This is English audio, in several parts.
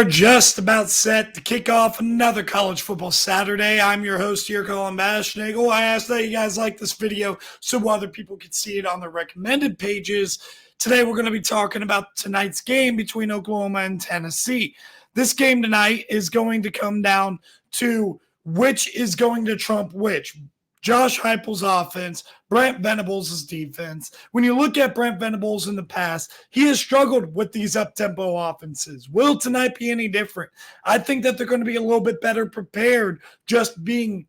are just about set to kick off another college football Saturday. I'm your host here, Colin Bashnagel. I ask that you guys like this video so other people can see it on their recommended pages. Today we're going to be talking about tonight's game between Oklahoma and Tennessee. This game tonight is going to come down to which is going to trump which. Josh Heupel's offense, Brent Venables' defense. When you look at Brent Venables in the past, he has struggled with these up-tempo offenses. Will tonight be any different? I think that they're going to be a little bit better prepared, just being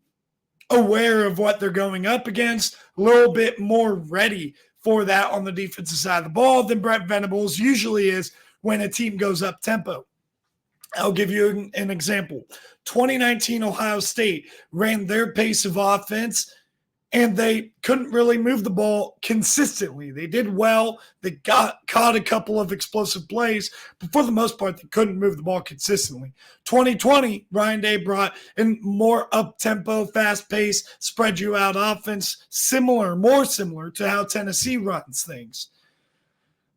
aware of what they're going up against, a little bit more ready for that on the defensive side of the ball than Brent Venables usually is when a team goes up-tempo. I'll give you an example. 2019 Ohio State ran their pace of offense, and they couldn't really move the ball consistently. They did well. They caught a couple of explosive plays, but for the most part, they couldn't move the ball consistently. 2020, Ryan Day brought in more up-tempo, fast-paced, spread-you-out offense, more similar to how Tennessee runs things.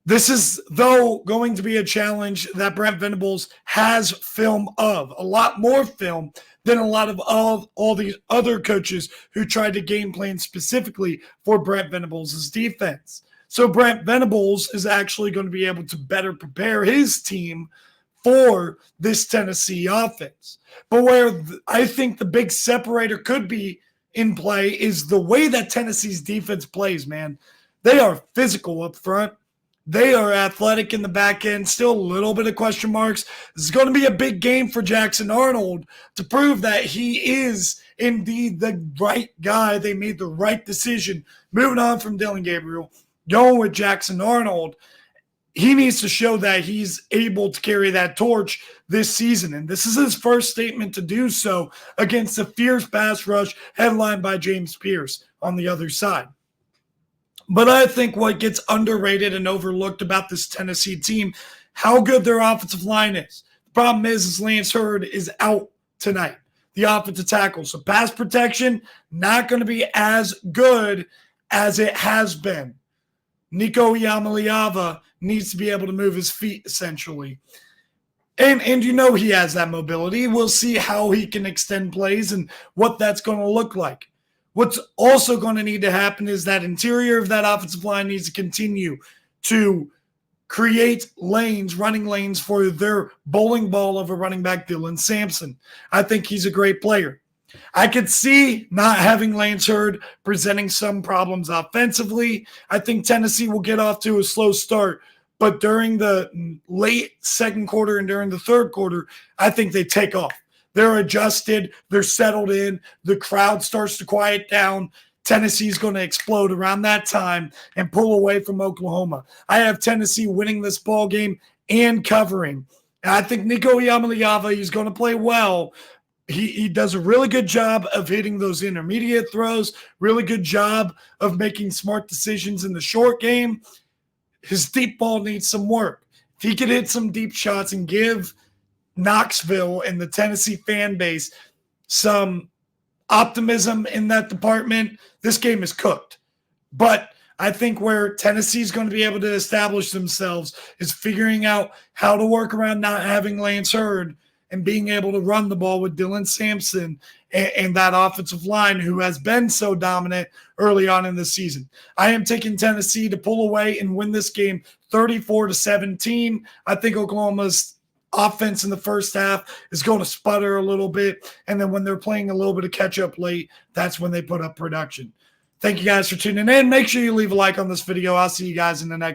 This is, though, going to be a challenge that Brent Venables has film of, a lot more film than a lot of all these other coaches who tried to game plan specifically for Brent Venables' defense. So Brent Venables is actually going to be able to better prepare his team for this Tennessee offense. But where I think the big separator could be in play is the way that Tennessee's defense plays, man. They are physical up front. They are athletic in the back end, still a little bit of question marks. This is going to be a big game for Jackson Arnold to prove that he is indeed the right guy. They made the right decision. Moving on from Dillon Gabriel, going with Jackson Arnold. He needs to show that he's able to carry that torch this season. And this is his first statement to do so against a fierce pass rush headlined by James Pierce on the other side. But I think what gets underrated and overlooked about this Tennessee team, how good their offensive line is. The problem is Lance Hurd is out tonight, the offensive tackle. So pass protection, not going to be as good as it has been. Nico Iamaleava needs to be able to move his feet, essentially. And you know he has that mobility. We'll see how he can extend plays and what that's going to look like. What's also going to need to happen is that interior of that offensive line needs to continue to create lanes, running lanes for their bowling ball of a running back, Dylan Sampson. I think he's a great player. I could see not having Lance Hurd presenting some problems offensively. I think Tennessee will get off to a slow start, but during the late second quarter and during the third quarter, I think they take off. They're adjusted. They're settled in. The crowd starts to quiet down. Tennessee's going to explode around that time and pull away from Oklahoma. I have Tennessee winning this ball game and covering. And I think Nico Iamaleava is going to play well. He does a really good job of hitting those intermediate throws, really good job of making smart decisions in the short game. His deep ball needs some work. If he could hit some deep shots and give Knoxville and the Tennessee fan base some optimism in that department, this game is cooked. But I think where Tennessee is going to be able to establish themselves is figuring out how to work around not having Lance Hurd and being able to run the ball with Dylan Sampson and that offensive line who has been so dominant early on in the season. I am taking Tennessee to pull away and win this game 34-17. I think Oklahoma's offense in the first half is going to sputter a little bit, and then when they're playing a little bit of catch-up late, that's when they put up production. Thank you guys for tuning in. Make sure you leave a like on this video. I'll see you guys in the next one.